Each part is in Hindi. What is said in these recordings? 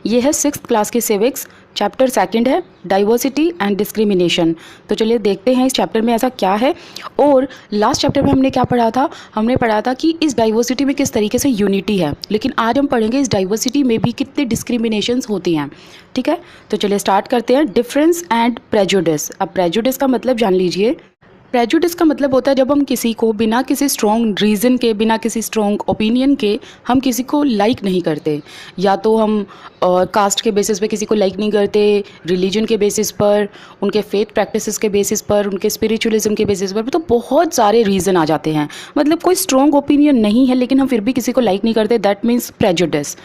ये है 6th क्लास की सिविक्स, चैप्टर 2 है डाइवर्सिटी एंड डिस्क्रिमिनेशन। तो चलिए देखते हैं इस चैप्टर में ऐसा क्या है। और लास्ट चैप्टर में हमने क्या पढ़ा था, हमने पढ़ा था कि इस डाइवर्सिटी में किस तरीके से यूनिटी है, लेकिन आज हम पढ़ेंगे इस डाइवर्सिटी में भी कितने डिस्क्रिमिनेशंस होती हैं। ठीक है, तो चलिए स्टार्ट करते हैं। Difference and prejudice. अब प्रेजुडिस का मतलब जान लीजिए। प्रेजुडिस का मतलब होता है जब हम किसी को बिना किसी स्ट्रॉन्ग रीज़न के, बिना किसी स्ट्रॉन्ग ओपिनियन के हम किसी को लाइक नहीं करते। या तो हम कास्ट के बेसिस पे किसी को लाइक नहीं करते, रिलीजन के बेसिस पर, उनके फेथ प्रैक्टिसेस के बेसिस पर, उनके स्पिरिचुअलिज्म के बेसिस पर, तो बहुत सारे रीज़न आ जाते हैं। मतलब कोई स्ट्रॉन्ग ओपिनियन नहीं है लेकिन हम फिर भी किसी को लाइक नहीं करते, दैट मीन्स प्रेजुडिस।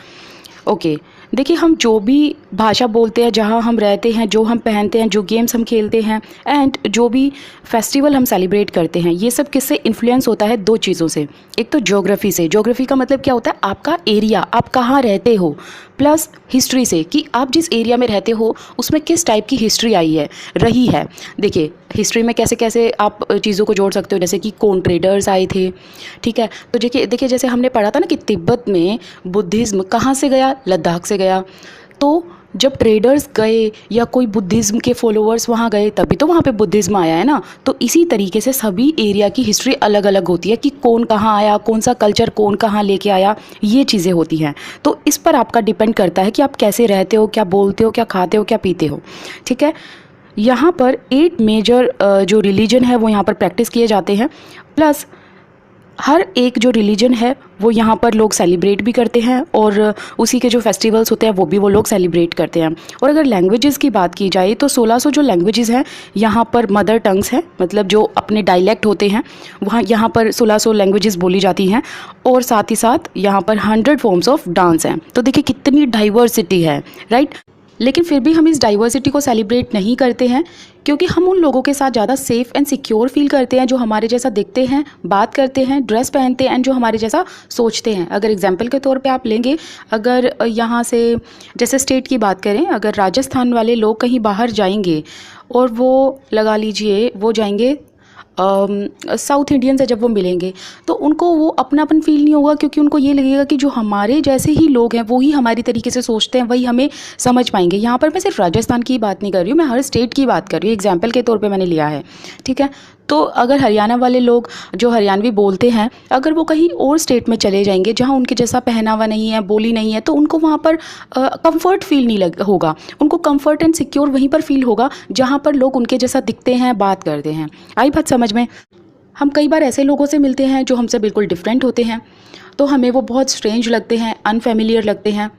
ओके, देखिए हम जो भी भाषा बोलते हैं, जहाँ हम रहते हैं, जो हम पहनते हैं, जो गेम्स हम खेलते हैं एंड जो भी फेस्टिवल हम सेलिब्रेट करते हैं, ये सब किससे इन्फ्लुएंस होता है? 2 चीज़ों से। एक तो ज्योग्राफी से। ज्योग्राफी का मतलब क्या होता है? आपका एरिया, आप कहाँ रहते हो, प्लस हिस्ट्री से कि आप जिस एरिया में रहते हो उसमें किस टाइप की हिस्ट्री आई है, रही है। देखिए हिस्ट्री में कैसे कैसे आप चीज़ों को जोड़ सकते हो, जैसे कि कौन ट्रेडर्स आए थे। ठीक है, तो देखिए जैसे हमने पढ़ा था ना कि तिब्बत में बुद्धिज़्म कहाँ से गया? लद्दाख से गया। तो जब ट्रेडर्स गए या कोई बुद्धिज़्म के फॉलोअर्स वहाँ गए तभी तो वहाँ पे बुद्धिज़्म आया है ना। तो इसी तरीके से सभी एरिया की हिस्ट्री अलग अलग होती है कि कौन कहाँ आया, कौन सा कल्चर कौन कहाँ लेके आया, ये चीज़ें होती हैं। तो इस पर आपका डिपेंड करता है कि आप कैसे रहते हो, क्या बोलते हो, क्या खाते हो, क्या पीते हो। ठीक है, यहाँ पर 8 मेजर जो रिलीजन है वो यहाँ पर प्रैक्टिस किए जाते हैं, प्लस हर एक जो रिलीजन है वो यहाँ पर लोग सेलिब्रेट भी करते हैं और उसी के जो फेस्टिवल्स होते हैं वो लोग सेलिब्रेट करते हैं। और अगर लैंग्वेजेस की बात की जाए तो 1600 जो लैंग्वेजेस हैं यहाँ पर मदर टंग्स हैं, मतलब जो अपने डायलेक्ट होते हैं वहाँ यहाँ पर 1600 लैंग्वेजेस बोली जाती हैं। और साथ ही साथ यहाँ पर 100 फॉर्म्स ऑफ डांस हैं। तो देखिए कितनी डाइवर्सिटी है, राइट। लेकिन फिर भी हम इस डाइवर्सिटी को सेलिब्रेट नहीं करते हैं क्योंकि हम उन लोगों के साथ ज़्यादा सेफ़ एंड सिक्योर फील करते हैं जो हमारे जैसा दिखते हैं, बात करते हैं, ड्रेस पहनते हैं एंड जो हमारे जैसा सोचते हैं। अगर एग्जांपल के तौर पे आप लेंगे, अगर यहाँ से जैसे स्टेट की बात करें, अगर राजस्थान वाले लोग कहीं बाहर जाएंगे और वो लगा लीजिए वो जाएंगे साउथ इंडियन से, जब वो मिलेंगे तो उनको वो अपनापन फील नहीं होगा क्योंकि उनको ये लगेगा कि जो हमारे जैसे ही लोग हैं वो ही हमारी तरीके से सोचते हैं, वही हमें समझ पाएंगे। यहाँ पर मैं सिर्फ राजस्थान की बात नहीं कर रही हूँ, मैं हर स्टेट की बात कर रही हूँ, एग्जाम्पल के तौर पे मैंने लिया है। ठीक है, तो अगर हरियाणा वाले लोग जो हरियाणवी बोलते हैं, अगर वो कहीं और स्टेट में चले जाएंगे जहाँ उनके जैसा पहनावा नहीं है, बोली नहीं है, तो उनको वहाँ पर कंफर्ट फील नहीं होगा। उनको कंफर्ट एंड सिक्योर वहीं पर फील होगा जहाँ पर लोग उनके जैसा दिखते हैं, बात करते हैं। आई बात समझ में? हम कई बार ऐसे लोगों से मिलते हैं जो हमसे बिल्कुल डिफरेंट होते हैं, तो हमें वो बहुत स्ट्रेंज लगते हैं, अनफेमिलियर लगते हैं।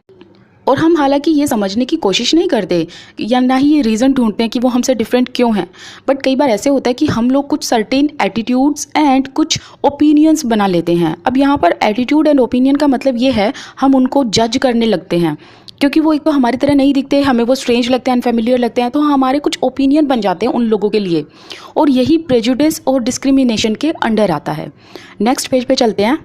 और हम हालांकि ये समझने की कोशिश नहीं करते या ना ही ये रीज़न ढूंढते हैं कि वो हमसे डिफरेंट क्यों हैं। बट कई बार ऐसे होता है कि हम लोग कुछ सर्टेन एटीट्यूड्स एंड कुछ ओपिनियंस बना लेते हैं। अब यहाँ पर एटीट्यूड एंड ओपिनियन का मतलब ये है हम उनको जज करने लगते हैं क्योंकि वो एक तो हमारी तरह नहीं दिखते, हमें वो स्ट्रेंज लगते हैं, अनफेमिलियर लगते हैं, तो हमारे कुछ ओपिनियन बन जाते हैं उन लोगों के लिए। और यही प्रेजुडिस और डिस्क्रिमिनेशन के अंडर आता है। नेक्स्ट पेज पे चलते हैं।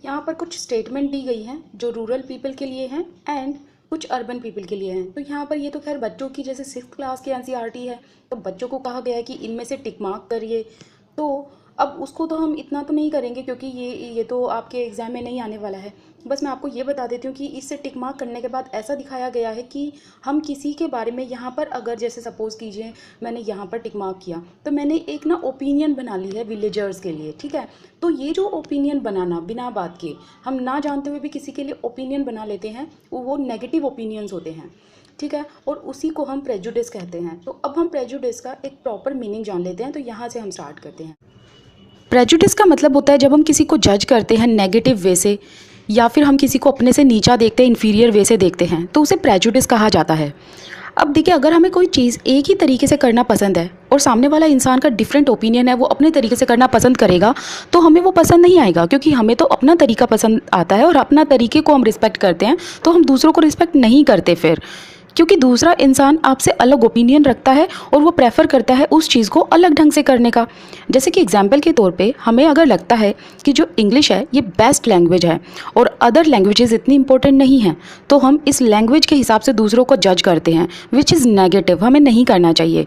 यहाँ पर कुछ स्टेटमेंट दी गई हैं जो रूरल पीपल के लिए हैं एंड कुछ अर्बन पीपल के लिए हैं। तो यहाँ पर ये तो खैर बच्चों की, जैसे 6th क्लास की एनसीईआरटी है तो बच्चों को कहा गया है कि इनमें से टिक मार्क करिए। तो अब उसको तो हम इतना तो नहीं करेंगे क्योंकि ये तो आपके एग्ज़ाम में नहीं आने वाला है। बस मैं आपको ये बता देती हूँ कि इससे टिक मार्क करने के बाद ऐसा दिखाया गया है कि हम किसी के बारे में यहाँ पर, अगर जैसे सपोज़ कीजिए मैंने यहाँ पर टिक मार्क किया तो मैंने एक ना ओपिनियन बना ली है विलेजर्स के लिए। ठीक है, तो ये जो ओपिनियन बनाना बिना बात के, हम ना जानते हुए भी किसी के लिए ओपिनियन बना लेते हैं, वो नेगेटिव ओपिनियंस होते हैं। ठीक है, और उसी को हम प्रेजुडिस कहते हैं। तो अब हम प्रेजुडिस का एक प्रॉपर मीनिंग जान लेते हैं, तो यहाँ से हम स्टार्ट करते हैं। प्रेजुडिस का मतलब होता है जब हम किसी को जज करते हैं नेगेटिव वे से, या फिर हम किसी को अपने से नीचा देखते हैं, इन्फीरियर वे से देखते हैं, तो उसे प्रेजुडिस कहा जाता है। अब देखिए, अगर हमें कोई चीज़ एक ही तरीके से करना पसंद है और सामने वाला इंसान का डिफरेंट ओपिनियन है, वो अपने तरीके से करना पसंद करेगा, तो हमें वो पसंद नहीं आएगा क्योंकि हमें तो अपना तरीका पसंद आता है और अपना तरीके को हम रिस्पेक्ट करते हैं, तो हम दूसरों को रिस्पेक्ट नहीं करते फिर, क्योंकि दूसरा इंसान आपसे अलग ओपिनियन रखता है और वो प्रेफर करता है उस चीज़ को अलग ढंग से करने का। जैसे कि एग्जाम्पल के तौर पे हमें अगर लगता है कि जो इंग्लिश है ये बेस्ट लैंग्वेज है और अदर लैंग्वेजेस इतनी इंपॉर्टेंट नहीं हैं, तो हम इस लैंग्वेज के हिसाब से दूसरों को जज करते हैं, विच इज़ नेगेटिव, हमें नहीं करना चाहिए।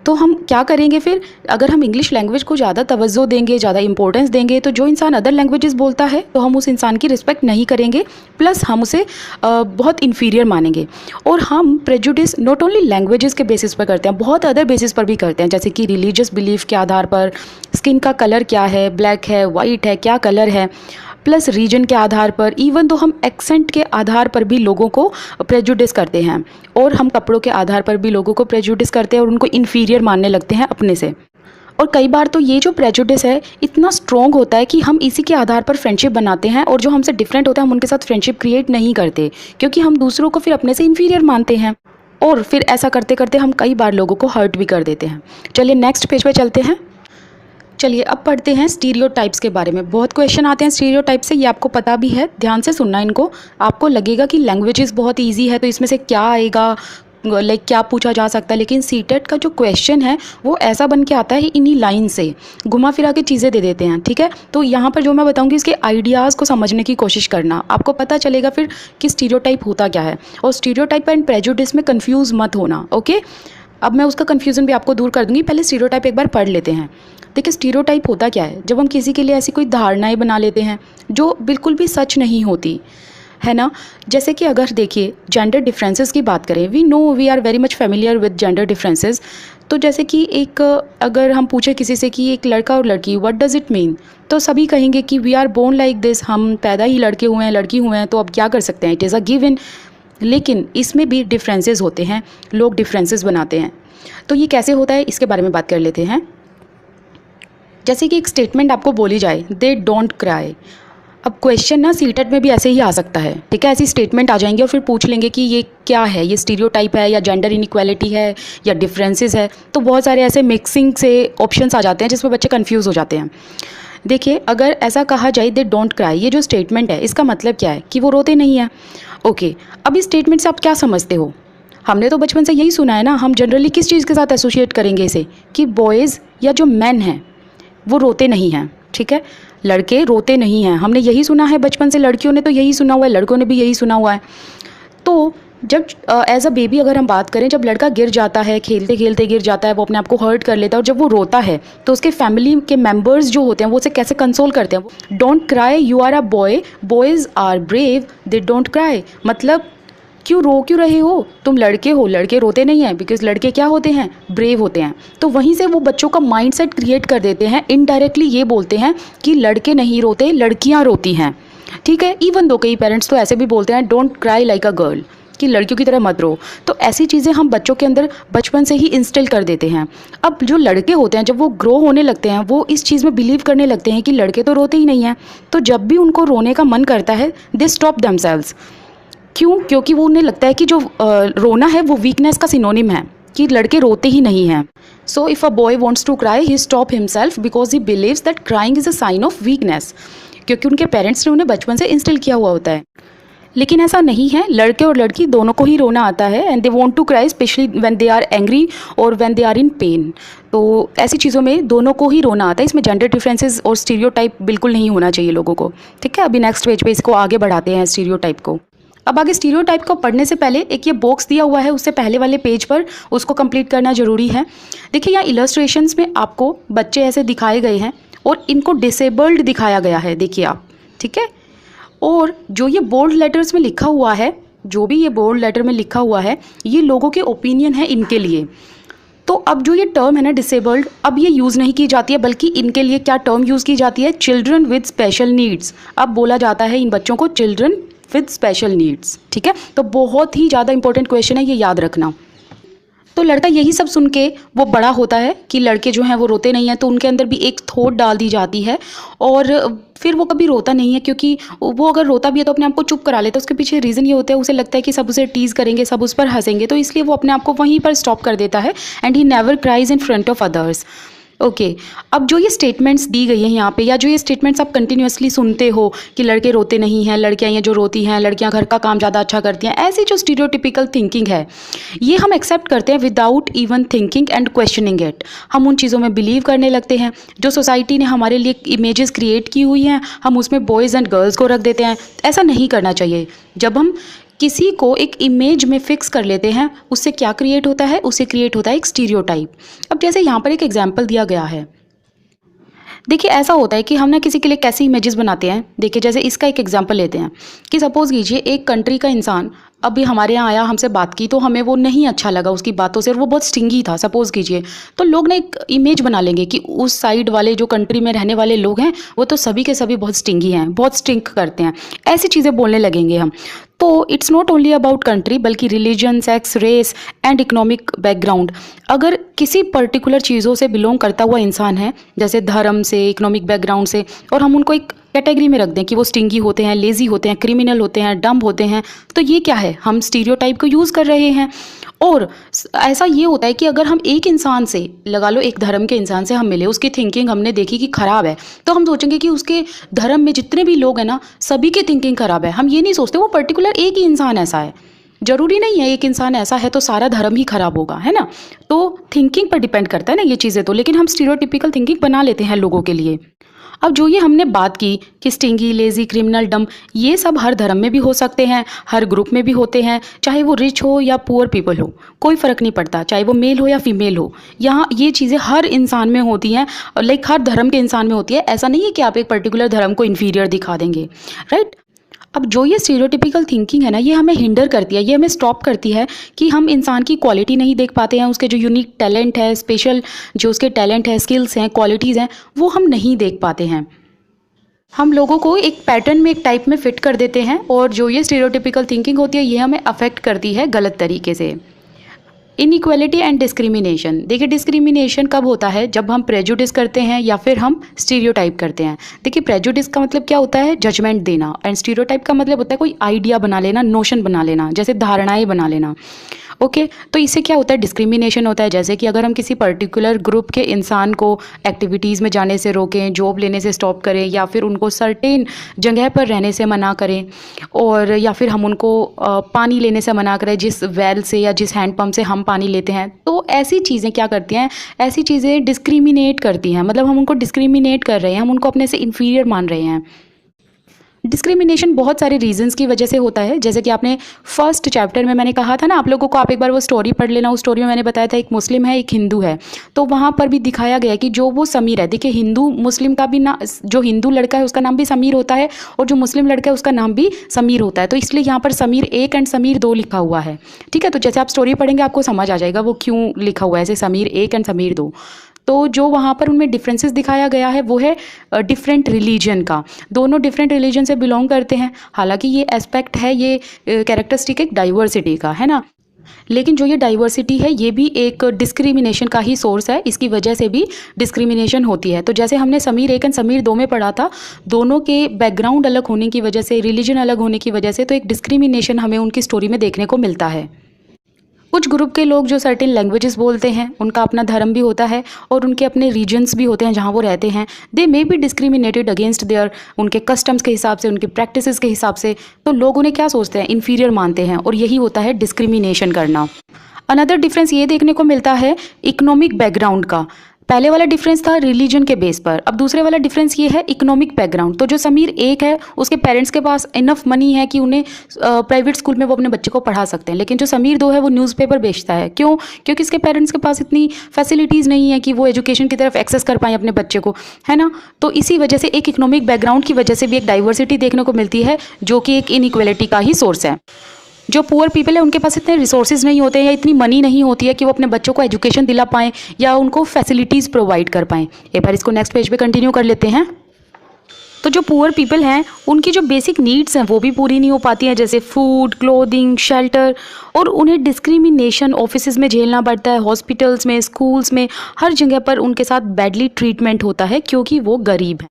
तो हम क्या करेंगे फिर, अगर हम इंग्लिश लैंग्वेज को ज़्यादा तवज्जो देंगे, ज़्यादा इंपॉर्टेंस देंगे, तो जो इंसान अदर लैंग्वेजेस बोलता है तो हम उस इंसान की रिस्पेक्ट नहीं करेंगे, प्लस हम उसे बहुत इन्फीरियर मानेंगे। और हम प्रेजुडिस नॉट ओनली लैंग्वेजेस के बेसिस पर करते हैं, बहुत अदर बेसिस पर भी करते हैं, जैसे कि रिलीजियस बिलीफ के आधार पर, स्किन का कलर क्या है, ब्लैक है, वाइट है, क्या कलर है, प्लस रीजन के आधार पर, इवन तो हम एक्सेंट के आधार पर भी लोगों को प्रेजुडिस करते हैं, और हम कपड़ों के आधार पर भी लोगों को प्रेजुडिस करते हैं और उनको इन्फीरियर मानने लगते हैं अपने से। और कई बार तो ये जो प्रेजुडिस है इतना स्ट्रॉन्ग होता है कि हम इसी के आधार पर फ्रेंडशिप बनाते हैं, और जो हमसे डिफरेंट होता है हम उनके साथ फ्रेंडशिप क्रिएट नहीं करते, क्योंकि हम दूसरों को फिर अपने से इन्फीरियर मानते हैं, और फिर ऐसा करते करते हम कई बार लोगों को हर्ट भी कर देते हैं। चलिए नेक्स्ट पेज पे चलते हैं। चलिए अब पढ़ते हैं स्टीरियोटाइप्स के बारे में। बहुत क्वेश्चन आते हैं स्टीरियोटाइप से, ये आपको पता भी है, ध्यान से सुनना इनको। आपको लगेगा कि लैंग्वेजेस बहुत इजी है तो इसमें से क्या आएगा, लाइक क्या पूछा जा सकता है, लेकिन सीटेट का जो क्वेश्चन है वो ऐसा बन के आता है, इन्हीं लाइन से घुमा फिरा के चीज़ें दे देते हैं, ठीक है। तो यहाँ पर जो मैं बताऊँगी इसके आइडियाज़ को समझने की कोशिश करना, आपको पता चलेगा फिर कि स्टीरियोटाइप होता क्या है। और स्टीरियोटाइप एंड प्रेजुडिस में कन्फ्यूज़ मत होना, ओके। अब मैं उसका कन्फ्यूज़न भी आपको दूर कर दूँगी, पहले स्टीरियोटाइप एक बार पढ़ लेते हैं। देखिए स्टीरियोटाइप होता क्या है, जब हम किसी के लिए ऐसी कोई धारणाएं बना लेते हैं जो बिल्कुल भी सच नहीं होती है ना। जैसे कि अगर देखिए जेंडर डिफरेंसेस की बात करें, we know we are very much familiar with gender differences. तो जैसे कि एक अगर हम पूछे किसी से कि एक लड़का और लड़की व्हाट डज़ इट मीन, तो सभी कहेंगे कि we are born like this, हम पैदा ही लड़के हुए हैं लड़की हुए हैं, तो अब क्या कर सकते हैं, इट इज़ अ गिवन। लेकिन इसमें भी डिफरेंसेस होते हैं, लोग डिफरेंसेस बनाते हैं। तो ये कैसे होता है इसके बारे में बात कर लेते हैं। जैसे कि एक स्टेटमेंट आपको बोली जाए, दे डोंट क्राई। अब क्वेश्चन ना सीटेट में भी ऐसे ही आ सकता है, ठीक है। ऐसी स्टेटमेंट आ जाएंगे और फिर पूछ लेंगे कि ये क्या है, ये स्टीरियोटाइप है या जेंडर इनइक्वालिटी है या डिफरेंसेस है। तो बहुत सारे ऐसे मिक्सिंग से ऑप्शंस आ जाते हैं जिसमें बच्चे कंफ्यूज हो जाते हैं। देखिए अगर ऐसा कहा जाए दे डोंट क्राई, ये जो स्टेटमेंट है इसका मतलब क्या है कि वो रोते नहीं हैं, ओके। अब इस स्टेटमेंट से आप क्या समझते हो, हमने तो बचपन से यही सुना है ना, हम जनरली किस चीज़ के साथ एसोसिएट करेंगे इसे, कि बॉयज़ या जो मैन हैं वो रोते नहीं हैं, ठीक है, लड़के रोते नहीं हैं, हमने यही सुना है बचपन से, लड़कियों ने तो यही सुना हुआ है, लड़कों ने भी यही सुना हुआ है। तो जब एज अ बेबी अगर हम बात करें, जब लड़का गिर जाता है, खेलते खेलते गिर जाता है, वो अपने आप को हर्ट कर लेता है, और जब वो रोता है तो उसके फैमिली के मेम्बर्स जो होते हैं वो उसे कैसे कंसोल करते हैं, don't cry you are a boy, boys are brave, they don't cry. मतलब क्यों रो क्यों रहे हो, तुम लड़के हो, लड़के रोते नहीं हैं, बिकॉज लड़के क्या होते हैं, ब्रेव होते हैं। तो वहीं से वो बच्चों का माइंडसेट क्रिएट कर देते हैं, इनडायरेक्टली ये बोलते हैं कि लड़के नहीं रोते, लड़कियां रोती हैं, ठीक है। इवन दो कई पेरेंट्स तो ऐसे भी बोलते हैं don't cry like a girl, कि लड़कियों की तरह मत रो। तो ऐसी चीज़ें हम बच्चों के अंदर बचपन से ही इंस्टिल कर देते हैं। अब जो लड़के होते हैं जब वो ग्रो होने लगते हैं वो इस चीज़ में बिलीव करने लगते हैं कि लड़के तो रोते ही नहीं हैं, तो जब भी उनको रोने का मन करता है दे स्टॉप देमसेल्व्स। क्यों, क्योंकि वो उन्हें लगता है कि जो रोना है वो वीकनेस का सिनोनिम है, कि लड़के रोते ही नहीं हैं। So if a boy wants to cry he stop himself because he believes that crying is a sign of weakness, क्योंकि उनके पेरेंट्स ने उन्हें बचपन से इंस्टिल किया हुआ होता है। लेकिन ऐसा नहीं है, लड़के और लड़की दोनों को ही रोना आता है, and they want to cry specially when they are angry और when they are in pain. तो ऐसी चीज़ों में दोनों को ही रोना आता है, इसमें जेंडर डिफरेंसेस और स्टीरियोटाइप बिल्कुल नहीं होना चाहिए लोगों को, ठीक है। अभी नेक्स्ट पेज पे इसको आगे बढ़ाते हैं स्टीरियोटाइप को। अब आगे स्टीरियोटाइप को पढ़ने से पहले एक ये बॉक्स दिया हुआ है, उससे पहले वाले पेज पर उसको कंप्लीट करना जरूरी है। देखिए यहाँ इलस्ट्रेशंस में आपको बच्चे ऐसे दिखाए गए हैं और इनको डिसेबल्ड दिखाया गया है, देखिए आप, ठीक है। और जो ये बोल्ड लेटर्स में लिखा हुआ है, जो भी ये बोल्ड लेटर में लिखा हुआ है, ये लोगों के ओपिनियन है इनके लिए। तो अब जो ये टर्म है ना डिसेबल्ड, अब ये यूज़ नहीं की जाती है, बल्कि इनके लिए क्या टर्म यूज़ की जाती है, चिल्ड्रन विद स्पेशल नीड्स। अब बोला जाता है इन बच्चों को चिल्ड्रन विद स्पेशल नीड्स, ठीक है। तो बहुत ही ज़्यादा इंपॉर्टेंट क्वेश्चन है, ये याद रखना। तो लड़का यही सब सुन के वो बड़ा होता है कि लड़के जो हैं वो रोते नहीं हैं, तो उनके अंदर भी एक थॉट डाल दी जाती है, और फिर वो कभी रोता नहीं है, क्योंकि वो अगर रोता भी है तो अपने आप को चुप करा लेता है। उसके पीछे रीज़न ये होता है, उसे लगता है कि सब उसे टीज़ करेंगे, सब उस पर हंसेंगे, तो इसलिए वो अपने आप को वहीं पर स्टॉप कर देता है, and he never cries in front of others, okay. अब जो ये स्टेटमेंट्स दी गई हैं यहाँ पे, या जो ये स्टेटमेंट्स आप कंटिन्यूसली सुनते हो कि लड़के रोते नहीं हैं, लड़कियाँ ये जो रोती हैं, लड़कियाँ घर का काम ज़्यादा अच्छा करती हैं, ऐसी जो स्टीरियोटिपिकल थिंकिंग है ये हम एक्सेप्ट करते हैं without even thinking and questioning it. हम उन चीज़ों में बिलीव करने लगते हैं जो सोसाइटी ने हमारे लिए इमेजेस क्रिएट की हुई हैं, हम उसमें बॉयज़ एंड गर्ल्स को रख देते हैं। ऐसा नहीं करना चाहिए। जब हम किसी को एक इमेज में फिक्स कर लेते हैं, उससे क्या क्रिएट होता है, उससे क्रिएट होता है एक स्टीरियोटाइप। अब जैसे यहाँ पर एक एग्जाम्पल दिया गया है, देखिए ऐसा होता है कि हम ना किसी के लिए कैसी इमेजेस बनाते हैं। देखिए जैसे इसका एक एग्जांपल लेते हैं कि सपोज़ कीजिए एक कंट्री का इंसान अभी हमारे यहाँ आया, हमसे बात की, तो हमें वो नहीं अच्छा लगा उसकी बातों से और वो बहुत स्टिंगी था सपोज़ कीजिए, तो लोग ना एक इमेज बना लेंगे कि उस साइड वाले जो कंट्री में रहने वाले लोग हैं वो तो सभी के सभी बहुत स्टिंगी हैं, बहुत स्टिंक करते हैं, ऐसी चीज़ें बोलने लगेंगे हम। तो it's not only about country, बल्कि religion, sex, race and economic background. अगर किसी पर्टिकुलर चीज़ों से बिलोंग करता हुआ इंसान है, जैसे धर्म से, इकोनॉमिक बैकग्राउंड से, और हम उनको एक कैटेगरी में रख दें कि वो स्टिंगी होते हैं, लेज़ी होते हैं, क्रिमिनल होते हैं, डम्ब होते हैं, तो ये क्या है, हम स्टीरियोटाइप को यूज़ कर रहे हैं। और ऐसा ये होता है कि अगर हम एक इंसान से, लगा लो एक धर्म के इंसान से हम मिले, उसकी थिंकिंग हमने देखी कि ख़राब है, तो हम सोचेंगे कि उसके धर्म में जितने भी लोग हैं ना, सभी की थिंकिंग ख़राब है। हम ये नहीं सोचते वो पर्टिकुलर एक ही इंसान ऐसा है। जरूरी नहीं है एक इंसान ऐसा है तो सारा धर्म ही खराब होगा, है ना। तो थिंकिंग पर डिपेंड करता है ना ये चीज़ें तो, लेकिन हम स्टीरियोटिपिकल थिंकिंग बना लेते हैं लोगों के लिए। अब जो ये हमने बात की कि स्टिंगी, लेज़ी, क्रिमिनल, डम, ये सब हर धर्म में भी हो सकते हैं, हर ग्रुप में भी होते हैं, चाहे वो रिच हो या पुअर पीपल हो, कोई फ़र्क नहीं पड़ता, चाहे वो मेल हो या फीमेल हो। यहाँ ये चीज़ें हर इंसान में होती हैं, लाइक हर धर्म के इंसान में होती है। ऐसा नहीं है कि आप एक पर्टिकुलर धर्म को इन्फीरियर दिखा देंगे, राइट। अब जो ये स्टीरियोटिपिकल थिंकिंग है ना, ये हमें हिंडर करती है, ये हमें स्टॉप करती है कि हम इंसान की क्वालिटी नहीं देख पाते हैं, उसके जो यूनिक टैलेंट है, स्पेशल जो उसके टैलेंट है, स्किल्स हैं, क्वालिटीज़ हैं, वो हम नहीं देख पाते हैं। हम लोगों को एक पैटर्न में, एक टाइप में फिट कर देते हैं, और जो ये स्टीरियोटिपिकल थिंकिंग होती है ये हमें अफेक्ट करती है गलत तरीके से। Inequality and discrimination. देखिए डिस्क्रिमिनेशन कब होता है, जब हम प्रेजुडिस करते हैं या फिर हम स्टीरियोटाइप करते हैं। देखिए प्रेजुडिस का मतलब क्या होता है, जजमेंट देना, एंड स्टीरियोटाइप का मतलब होता है कोई आइडिया बना लेना, नोशन बना लेना, जैसे धारणाएं बना लेना। ओके, तो इससे क्या होता है, डिस्क्रिमिनेशन होता है। जैसे कि अगर हम किसी पर्टिकुलर ग्रुप के इंसान को एक्टिविटीज़ में जाने से रोकें, जॉब लेने से स्टॉप करें, या फिर उनको सर्टेन जगह पर रहने से मना करें, और या फिर हम उनको पानी लेने से मना करें जिस वेल से या जिस हैंडपम्प से हम पानी लेते हैं, तो ऐसी चीज़ें क्या करती हैं, ऐसी चीज़ें डिस्क्रिमिनेट करती हैं। मतलब हम उनको डिस्क्रिमिनेट कर रहे हैं, हम उनको अपने से इन्फीरियर मान रहे हैं। डिस्क्रिमिनेशन बहुत सारे रीजंस की वजह से होता है। जैसे कि आपने फर्स्ट चैप्टर में मैंने कहा था ना आप लोगों को, आप एक बार वो स्टोरी पढ़ लेना। उस स्टोरी में मैंने बताया था एक मुस्लिम है, एक हिंदू है, तो वहाँ पर भी दिखाया गया कि जो वो समीर है, देखिए हिंदू मुस्लिम का भी ना, जो हिंदू लड़का है उसका नाम भी समीर होता है, और जो मुस्लिम लड़का है उसका नाम भी समीर होता है। तो इसलिए यहाँ पर समीर 1 एंड समीर 2 लिखा हुआ है, ठीक है। तो जैसे आप स्टोरी पढ़ेंगे आपको समझ आ जाएगा वो क्यों लिखा हुआ है ऐसे, समीर 1 एंड समीर 2। तो जो वहाँ पर उनमें डिफरेंसेस दिखाया गया है वो है डिफरेंट रिलीजन का। दोनों डिफरेंट रिलीजन से बिलोंग करते हैं। हालांकि ये एस्पेक्ट है, ये कैरेक्टरिस्टिक एक डाइवर्सिटी का है ना, लेकिन जो ये डाइवर्सिटी है ये भी एक डिस्क्रिमिनेशन का ही सोर्स है। इसकी वजह से भी डिस्क्रिमिनेशन होती है। तो जैसे हमने समीर 1 एंड समीर 2 में पढ़ा था, दोनों के बैकग्राउंड अलग होने की वजह से, रिलीजन अलग होने की वजह से, तो एक डिस्क्रिमिनेशन हमें उनकी स्टोरी में देखने को मिलता है। कुछ ग्रुप के लोग जो सर्टेन लैंग्वेजेस बोलते हैं, उनका अपना धर्म भी होता है और उनके अपने रीजन्स भी होते हैं जहाँ वो रहते हैं। They may be discriminated against there, उनके कस्टम्स के हिसाब से, उनके प्रैक्टिसेस के हिसाब से। तो लोग उन्हें क्या सोचते हैं, इन्फीरियर मानते हैं, और यही होता है डिस्क्रिमिनेशन करना। अनदर डिफरेंस ये देखने को मिलता है इकोनॉमिक बैकग्राउंड का। पहले वाला डिफरेंस था रिलीजन के बेस पर, अब दूसरे वाला डिफरेंस ये है इकोनॉमिक बैकग्राउंड। तो जो समीर 1 है उसके पेरेंट्स के पास इनफ मनी है कि उन्हें प्राइवेट स्कूल में वो अपने बच्चे को पढ़ा सकते हैं, लेकिन जो समीर 2 है वो न्यूज़पेपर बेचता है। क्यों? क्योंकि इसके पेरेंट्स के पास इतनी फैसिलिटीज़ नहीं है कि वो एजुकेशन की तरफ एक्सेस कर पाएँ अपने बच्चे को, है ना। तो इसी वजह से एक इकोनॉमिक बैकग्राउंड की वजह से भी एक डाइवर्सिटी देखने को मिलती है, जो कि एक इनइक्वालिटी का ही सोर्स है। जो पुअर पीपल है उनके पास इतने रिसोर्सेज नहीं होते या इतनी मनी नहीं होती है कि वो अपने बच्चों को एजुकेशन दिला पाएँ या उनको फैसिलिटीज़ प्रोवाइड कर पाएँ। एक बार इसको नेक्स्ट पेज पे कंटिन्यू कर लेते हैं। तो जो पुअर पीपल हैं उनकी जो बेसिक नीड्स हैं वो भी पूरी नहीं हो पाती हैं, जैसे फूड, क्लोथिंग, शेल्टर, और उन्हें डिस्क्रिमिनेशन ऑफिसेज में झेलना पड़ता है, हॉस्पिटल्स में, स्कूल्स में, हर जगह पर उनके साथ बैडली ट्रीटमेंट होता है क्योंकि वो गरीब हैं।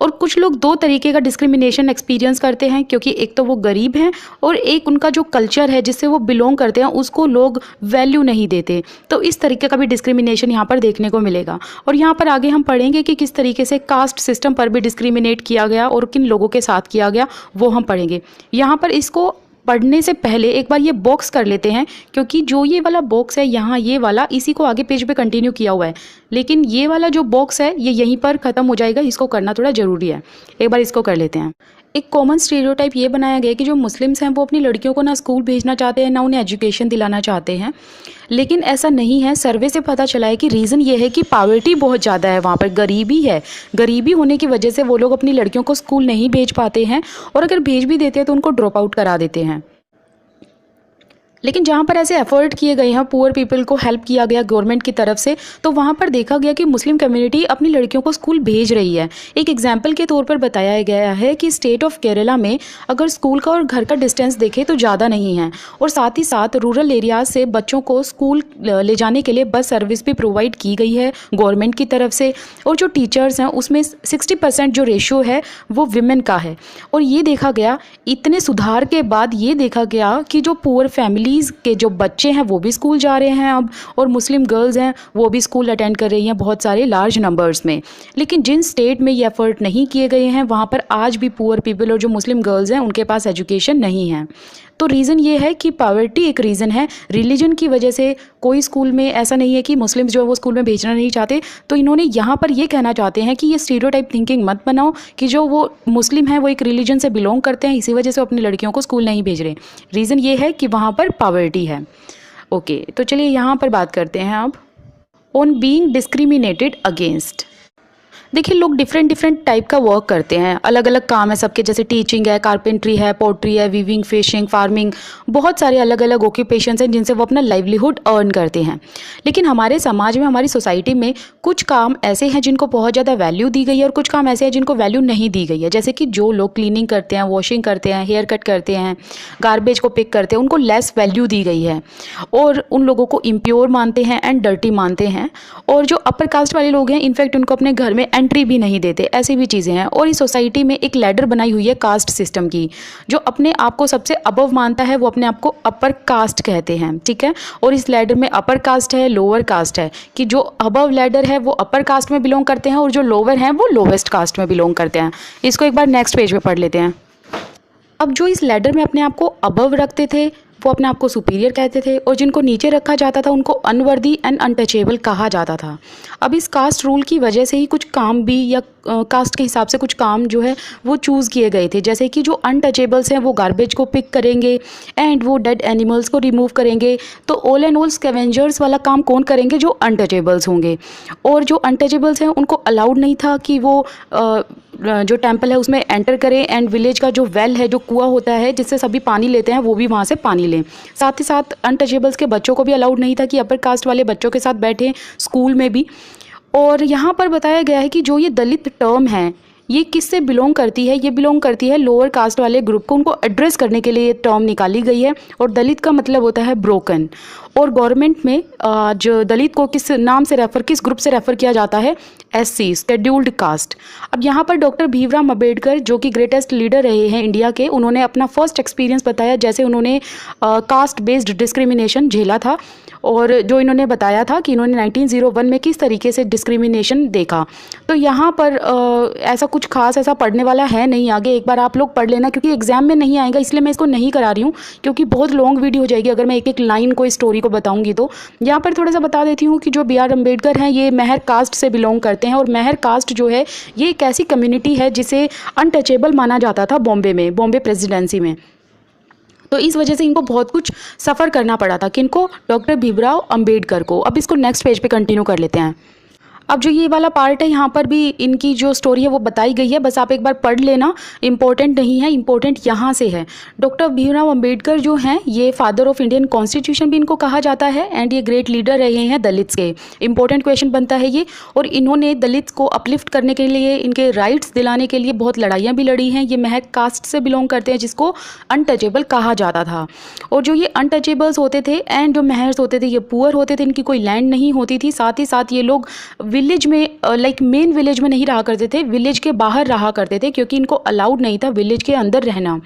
और कुछ लोग 2 तरीके का डिस्क्रिमिनेशन एक्सपीरियंस करते हैं, क्योंकि एक तो वो गरीब हैं और एक उनका जो कल्चर है जिससे वो बिलोंग करते हैं उसको लोग वैल्यू नहीं देते। तो इस तरीके का भी डिस्क्रिमिनेशन यहाँ पर देखने को मिलेगा। और यहाँ पर आगे हम पढ़ेंगे कि किस तरीके से कास्ट सिस्टम पर भी डिस्क्रिमिनेट किया गया और किन लोगों के साथ किया गया, वो हम पढ़ेंगे। यहाँ पर इसको पढ़ने से पहले एक बार ये बॉक्स कर लेते हैं, क्योंकि जो ये वाला बॉक्स है यहाँ, ये वाला, इसी को आगे पेज पे कंटिन्यू किया हुआ है। लेकिन ये वाला जो बॉक्स है ये यहीं पर ख़त्म हो जाएगा, इसको करना थोड़ा ज़रूरी है। एक बार इसको कर लेते हैं। एक कॉमन स्टीरियोटाइप ये बनाया गया है कि जो मुस्लिम्स हैं वो अपनी लड़कियों को ना स्कूल भेजना चाहते हैं, ना उन्हें एजुकेशन दिलाना चाहते हैं, लेकिन ऐसा नहीं है। सर्वे से पता चला है कि रीज़न ये है कि पॉवर्टी बहुत ज़्यादा है, वहाँ पर गरीबी है। गरीबी होने की वजह से वो लोग अपनी लड़कियों को स्कूल नहीं भेज पाते हैं, और अगर भेज भी देते हैं तो उनको ड्रॉप आउट करा देते हैं। लेकिन जहाँ पर ऐसे एफर्ट किए गए हैं, पुअर पीपल को हेल्प किया गया गवर्नमेंट की तरफ से, तो वहाँ पर देखा गया कि मुस्लिम कम्युनिटी अपनी लड़कियों को स्कूल भेज रही है। एक एग्जाम्पल के तौर पर बताया गया है कि स्टेट ऑफ केरला में अगर स्कूल का और घर का डिस्टेंस देखें तो ज़्यादा नहीं है, और साथ ही साथ रूरल एरियाज से बच्चों को स्कूल ले जाने के लिए बस सर्विस भी प्रोवाइड की गई है गवर्नमेंट की तरफ से। और जो टीचर्स हैं उसमें 60% जो रेशियो है वो विमेन का है। और ये देखा गया, इतने सुधार के बाद ये देखा गया कि जो पुअर फैमिली के जो बच्चे हैं वो भी स्कूल जा रहे हैं अब, और मुस्लिम गर्ल्स हैं वो भी स्कूल अटेंड कर रही हैं बहुत सारे लार्ज नंबर्स में। लेकिन जिन स्टेट में ये एफर्ट नहीं किए गए हैं वहाँ पर आज भी पुअर पीपल और जो मुस्लिम गर्ल्स हैं उनके पास एजुकेशन नहीं है। तो रीज़न ये है कि पॉवर्टी एक रीज़न है। रिलीजन की वजह से कोई स्कूल में ऐसा नहीं है कि मुस्लिम्स जो है वो स्कूल में भेजना नहीं चाहते, तो इन्होंने यहाँ पर ये कहना चाहते हैं कि ये स्टीरियोटाइप थिंकिंग मत बनाओ कि जो वो मुस्लिम हैं वो एक रिलीजन से बिलोंग करते हैं, इसी वजह से अपनी लड़कियों को स्कूल नहीं भेज रहे। रीज़न ये है कि वहाँ पर पॉवर्टी है। ओके, तो चलिए यहाँ पर बात करते हैं अब ऑन बीइंग डिस्क्रिमिनेटेड अगेंस्ट। देखिए, लोग डिफरेंट टाइप का वर्क करते हैं, अलग अलग काम है सबके, जैसे टीचिंग है, कारपेंट्री है, पोट्री है, वीविंग, फिशिंग, फार्मिंग, बहुत सारे अलग अलग ऑक्यूपेशंस हैं जिनसे वो अपना लाइवलीहुड अर्न करते हैं। लेकिन हमारे समाज में, हमारी सोसाइटी में कुछ काम ऐसे हैं जिनको बहुत ज़्यादा वैल्यू दी गई है, और कुछ काम ऐसे हैं जिनको वैल्यू नहीं दी गई है। जैसे कि जो लोग क्लीनिंग करते हैं, वॉशिंग करते हैं, हेयर कट करते हैं, गार्बेज को पिक करते हैं, उनको लेस वैल्यू दी गई है, और उन लोगों को इम्प्योर मानते हैं एंड डर्टी मानते हैं। और जो अपर कास्ट वाले लोग हैं, इनफैक्ट उनको अपने घर में एंट्री भी नहीं देते, ऐसी भी चीज़ें हैं। और इस सोसाइटी में एक लैडर बनाई हुई है कास्ट सिस्टम की। जो अपने आप को सबसे अबव मानता है वो अपने आप को अपर कास्ट कहते हैं, ठीक है। और इस लैडर में अपर कास्ट है, लोअर कास्ट है, कि जो अबव लैडर है वो अपर कास्ट में बिलोंग करते हैं, और जो लोअर हैं वो लोवेस्ट कास्ट में बिलोंग करते हैं। इसको एक बार नेक्स्ट पेज पे पढ़ लेते हैं। अब जो इस लैडर में अपने आप को अबव रखते थे वो अपने आप को सुपीरियर कहते थे, और जिनको नीचे रखा जाता था उनको अनवर्दी एंड अनटचेबल कहा जाता था। अब इस कास्ट रूल की वजह से ही कुछ काम भी, या कास्ट के हिसाब से कुछ काम जो है वो चूज़ किए गए थे। जैसे कि जो अनटचेबल्स हैं वो गार्बेज को पिक करेंगे एंड वो डेड एनिमल्स को रिमूव करेंगे। तो ऑल एंड ऑल स्कैवेंजर्स वाला काम कौन करेंगे? जो अनटचेबल्स होंगे। और जो अनटचेबल्स हैं उनको अलाउड नहीं था कि वो जो टेंपल है उसमें एंटर करें, एंड विलेज का जो वेल है, जो कुआं होता है जिससे सभी पानी लेते हैं, वो भी वहाँ से पानी लें। साथ ही साथ अनटचेबल्स के बच्चों को भी अलाउड नहीं था कि अपर कास्ट वाले बच्चों के साथ बैठें स्कूल में भी। और यहाँ पर बताया गया है कि जो ये दलित टर्म है ये किससे बिलोंग करती है? ये बिलोंग करती है लोअर कास्ट वाले ग्रुप को। उनको एड्रेस करने के लिए ये टर्म निकाली गई है। और दलित का मतलब होता है ब्रोकन। और गवर्नमेंट में जो दलित को किस नाम से रेफ़र, किस ग्रुप से रेफ़र किया जाता है? SC, scheduled caste. अब यहाँ पर डॉक्टर भीमराव अंबेडकर जो कि ग्रेटेस्ट लीडर रहे हैं इंडिया के, उन्होंने अपना फर्स्ट एक्सपीरियंस बताया, जैसे उन्होंने कास्ट बेस्ड डिस्क्रिमिनेशन झेला था। और जो इन्होंने बताया था कि इन्होंने 1901 में किस तरीके से डिस्क्रिमिनेशन देखा। तो यहाँ पर ऐसा कुछ खास ऐसा पढ़ने वाला है नहीं आगे, एक बार आप लोग पढ़ लेना, क्योंकि एग्जाम में नहीं आएगा, इसलिए मैं इसको नहीं करा रही हूँ, क्योंकि बहुत लॉन्ग वीडियो हो जाएगी अगर मैं एक एक लाइन को, स्टोरी को बताऊँगी। तो यहाँ पर थोड़ा सा बता देती हूँ कि जो BR अम्बेडकर हैं ये मेहर कास्ट से बिलोंग करते हैं। और मेहर कास्ट जो है ये एक ऐसी कम्युनिटी है जिसे अनटचेबल माना जाता था बॉम्बे में, बॉम्बे प्रेसिडेंसी में। तो इस वजह से इनको बहुत कुछ सफ़र करना पड़ा था। किनको? डॉक्टर भीमराव अंबेडकर को। अब इसको नेक्स्ट पेज पे कंटिन्यू कर लेते हैं। अब जो ये वाला पार्ट है यहाँ पर भी इनकी जो स्टोरी है वो बताई गई है, बस आप एक बार पढ़ लेना, इंपॉर्टेंट नहीं है, इंपॉर्टेंट यहाँ से है। डॉक्टर भीमराव अंबेडकर जो हैं ये फादर ऑफ इंडियन कॉन्स्टिट्यूशन भी इनको कहा जाता है, एंड ये ग्रेट लीडर रहे हैं दलित्स के। इंपॉर्टेंट क्वेश्चन बनता है ये। और इन्होंने दलित्स को अपलिफ्ट करने के लिए, इनके राइट्स दिलाने के लिए बहुत लड़ाइयाँ भी लड़ी हैं। ये महक कास्ट से बिलोंग करते हैं जिसको अनटचेबल कहा जाता था। और जो ये अनटचेबल्स होते थे एंड जो महर्स होते थे ये पुअर होते थे, इनकी कोई लैंड नहीं होती थी। साथ ही साथ ये लोग विलेज में, लाइक मेन विलेज में नहीं रहा करते थे, विलेज के बाहर रहा करते थे, क्योंकि इनको अलाउड नहीं था विलेज के अंदर रहना।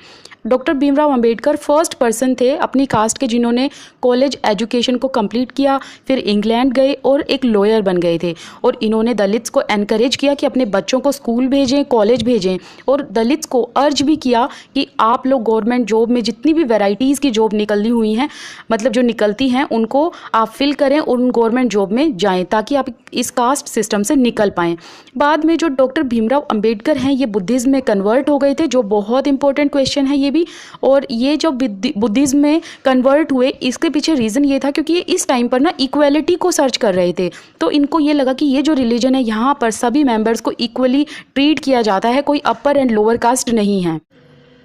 Doctor Bhimrao Ambedkar first person थे अपनी कास्ट के जिन्होंने कॉलेज एजुकेशन को कंप्लीट किया, फिर इंग्लैंड गए और एक लॉयर बन गए थे। और इन्होंने दलित्स को एनकरेज किया कि अपने बच्चों को स्कूल भेजें, कॉलेज भेजें, और दलित्स को अर्ज भी किया कि आप लोग गवर्नमेंट जॉब में जितनी भी वैरायटीज़ की जॉब निकली हुई हैं, मतलब जो निकलती हैं, उनको आप फिल करें और उन गवर्नमेंट जॉब में जाएँ ताकि आप इस कास्ट सिस्टम से निकल पाएँ। बाद में जो डॉक्टर भीमराव अंबेडकर हैं ये बुद्धिज़्म में कन्वर्ट हो गए थे, जो बहुत इंपॉर्टेंट क्वेश्चन है ये भी। और ये जो बुद्धिज़्म में कन्वर्ट हुए, इसके पीछे रीज़न ये था क्योंकि ये इस टाइम पर ना इक्वेलिटी को सर्च कर रहे थे। तो इनको ये लगा कि ये जो रिलीजन है यहाँ पर सभी मेंबर्स को इक्वली ट्रीट किया जाता है, कोई अपर एंड लोअर कास्ट नहीं है।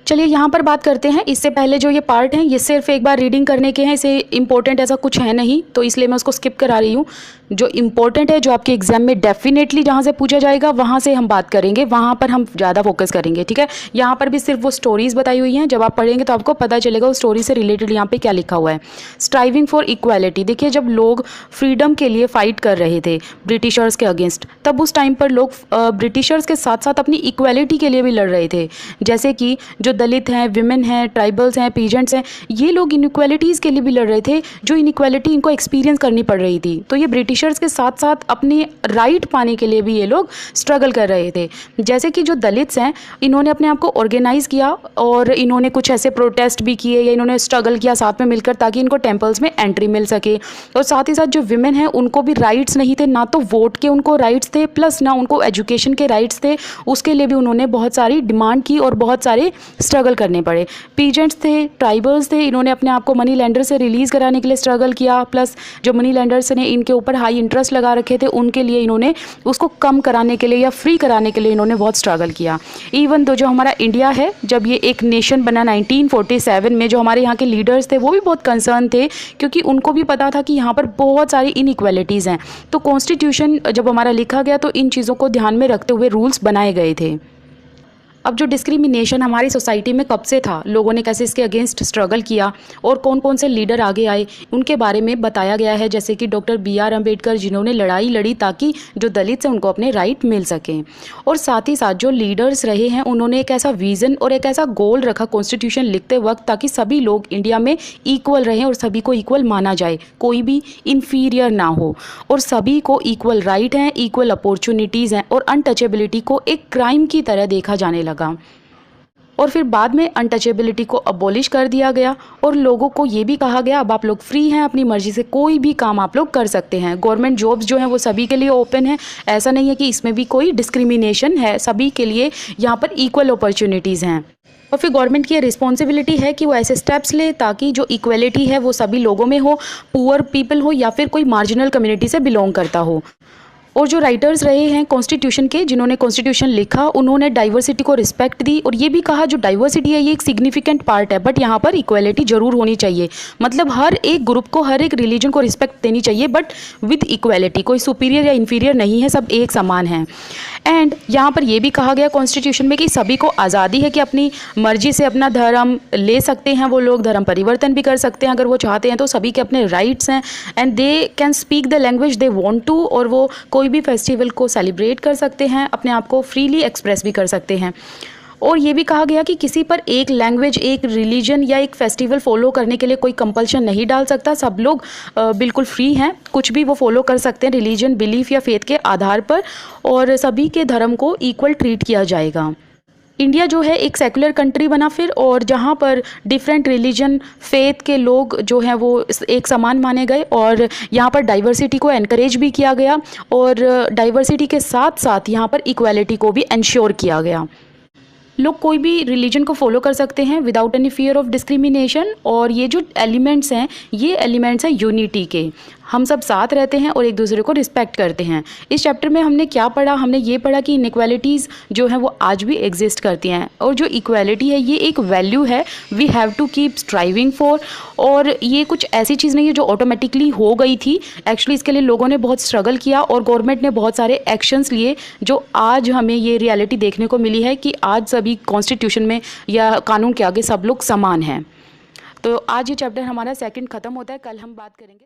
चलिए यहाँ पर बात करते हैं। इससे पहले जो ये पार्ट हैं ये सिर्फ एक बार रीडिंग करने के हैं, इसे इंपॉर्टेंट ऐसा कुछ है नहीं, तो इसलिए मैं उसको स्किप करा रही हूँ। जो इम्पोर्टेंट है, जो आपके एग्जाम में डेफिनेटली जहाँ से पूछा जाएगा वहाँ से हम बात करेंगे, वहाँ पर हम ज़्यादा फोकस करेंगे, ठीक है। यहाँ पर भी सिर्फ वो स्टोरीज़ बताई हुई हैं, जब आप पढ़ेंगे तो आपको पता चलेगा उस स्टोरी से रिलेटेड यहाँ पे क्या लिखा हुआ है। स्ट्राइविंग फॉर इक्वालिटी, देखिए जब लोग फ्रीडम के लिए फ़ाइट कर रहे थे ब्रिटिशर्स के अगेंस्ट, तब उस टाइम पर लोग ब्रिटिशर्स के साथ साथ अपनी इक्वालिटी के लिए भी लड़ रहे थे। जैसे कि जो दलित हैं, विमेन हैं, ट्राइबल्स हैं, पीजेंट्स हैं, ये लोग इनइक्वालिटीज़ के लिए भी लड़ रहे थे, जो इनइक्वालिटी इनको एक्सपीरियंस करनी पड़ रही थी। तो ये ब्रिटिशर्स के साथ साथ अपने राइट पाने के लिए भी ये लोग स्ट्रगल कर रहे थे। जैसे कि जो दलित्स हैं, इन्होंने अपने आप को ऑर्गेनाइज किया और इन्होंने कुछ ऐसे प्रोटेस्ट भी किए या इन्होंने स्ट्रगल किया साथ में मिलकर, ताकि इनको टेम्पल्स में एंट्री मिल सके। और साथ ही साथ जो विमेन हैं उनको भी राइट्स नहीं थे, ना तो वोट के उनको राइट्स थे, प्लस ना उनको एजुकेशन के राइट्स थे। उसके लिए भी उन्होंने बहुत सारी डिमांड की और बहुत सारे स्ट्रगल करने पड़े। पीजेंट्स थे, ट्राइबल्स थे, इन्होंने अपने आप को मनी लैंडर से रिलीज़ कराने के लिए स्ट्रगल किया, प्लस जो मनी लैंडर्स ने इनके ऊपर हाई इंटरेस्ट लगा रखे थे, उनके लिए इन्होंने उसको कम कराने के लिए या फ्री कराने के लिए इन्होंने बहुत स्ट्रगल किया। इवन तो जो हमारा इंडिया है, जब ये एक नेशन बना 1947 में, जो हमारे यहाँ के लीडर्स थे वो भी बहुत कंसर्न थे, क्योंकि उनको भी पता था कि यहाँ पर बहुत सारी इनइक्वालिटीज़ हैं। तो कॉन्स्टिट्यूशन जब हमारा लिखा गया तो इन चीज़ों को ध्यान में रखते हुए रूल्स बनाए गए थे। अब जो डिस्क्रिमिनेशन हमारी सोसाइटी में कब से था, लोगों ने कैसे इसके अगेंस्ट स्ट्रगल किया और कौन कौन से लीडर आगे आए, उनके बारे में बताया गया है। जैसे कि डॉक्टर BR अम्बेडकर, जिन्होंने लड़ाई लड़ी ताकि जो दलित हैं उनको अपने राइट मिल सकें। और साथ ही साथ जो लीडर्स रहे हैं, उन्होंने एक ऐसा विज़न और एक ऐसा गोल रखा कॉन्स्टिट्यूशन लिखते वक्त, ताकि सभी लोग इंडिया में इक्वल रहें और सभी को इक्वल माना जाए, कोई भी इन्फीरियर ना हो, और सभी को इक्वल राइट हैं, इक्वल अपॉर्चुनिटीज़ हैं, और अनटचेबिलिटी को एक क्राइम की तरह देखा जाने लगा। और फिर बाद में अनटचेबिलिटी को अबॉलिश कर दिया गया और लोगों को ये भी कहा गया अब आप लोग फ्री हैं, अपनी मर्जी से कोई भी काम आप लोग कर सकते हैं। गवर्नमेंट जॉब्स जो हैं वो सभी के लिए ओपन है, ऐसा नहीं है कि इसमें भी कोई डिस्क्रिमिनेशन है, सभी के लिए यहाँ पर इक्वल अपॉर्चुनिटीज़ हैं। और फिर गवर्नमेंट की रिस्पॉन्सिबिलिटी है कि वो ऐसे स्टेप्स ले ताकि जो इक्वलिटी है वो सभी लोगों में हो, पुअर पीपल हो या फिर कोई मार्जिनल कम्युनिटी से बिलोंग करता हो। और जो राइटर्स रहे हैं कॉन्स्टिट्यूशन के, जिन्होंने कॉन्स्टिट्यूशन लिखा, उन्होंने डाइवर्सिटी को रिस्पेक्ट दी और ये भी कहा जो डाइवर्सिटी है ये एक सिग्निफिकेंट पार्ट है, बट यहाँ पर इक्वलिटी जरूर होनी चाहिए। मतलब हर एक ग्रुप को, हर एक रिलीजन को रिस्पेक्ट देनी चाहिए, बट विद इक्वलिटी, कोई सुपीरियर या इन्फीरियर नहीं है, सब एक समान हैं। एंड यहाँ पर यह भी कहा गया कॉन्स्टिट्यूशन में कि सभी को आज़ादी है कि अपनी मर्जी से अपना धर्म ले सकते हैं, वो लोग धर्म परिवर्तन भी कर सकते हैं अगर वो चाहते हैं, तो सभी के अपने राइट्स हैं। And they can speak the language they want to, और वो कोई भी फेस्टिवल को सेलिब्रेट कर सकते हैं, अपने आप को फ्रीली एक्सप्रेस भी कर सकते हैं। और ये भी कहा गया कि किसी पर एक लैंग्वेज, एक रिलीजन या एक फेस्टिवल फॉलो करने के लिए कोई कंपल्शन नहीं डाल सकता, सब लोग बिल्कुल फ्री हैं, कुछ भी वो फॉलो कर सकते हैं रिलीजन, बिलीफ या फेथ के आधार पर, और सभी के धर्म को इक्वल ट्रीट किया जाएगा। इंडिया जो है एक सेकुलर कंट्री बना फिर, और जहाँ पर डिफरेंट रिलीजन, फेथ के लोग जो हैं वो एक समान माने गए, और यहाँ पर डाइवर्सिटी को एनकरेज भी किया गया, और डाइवर्सिटी के साथ साथ यहाँ पर इक्वालिटी को भी इंश्योर किया गया। लोग कोई भी रिलीजन को फॉलो कर सकते हैं without any fear of discrimination, और ये जो एलिमेंट्स हैं ये एलिमेंट्स हैं यूनिटी के। हम सब साथ रहते हैं और एक दूसरे को रिस्पेक्ट करते हैं। इस चैप्टर में हमने क्या पढ़ा, हमने ये पढ़ा कि इनइक्वालिटीज़ जो हैं वो आज भी एग्जिस्ट करती हैं, और जो इक्वालिटी है ये एक वैल्यू है, we have to keep striving for. और ये कुछ ऐसी चीज़ नहीं है जो ऑटोमेटिकली हो गई थी, एक्चुअली इसके लिए लोगों ने बहुत स्ट्रगल किया और गवर्नमेंट ने बहुत सारे एक्शंस लिए, जो आज हमें ये रियलिटी देखने को मिली है कि आज सभी कॉन्स्टिट्यूशन में या कानून के आगे सब लोग समान हैं। तो आज ये चैप्टर हमारा सेकंड ख़त्म होता है, कल हम बात करेंगे।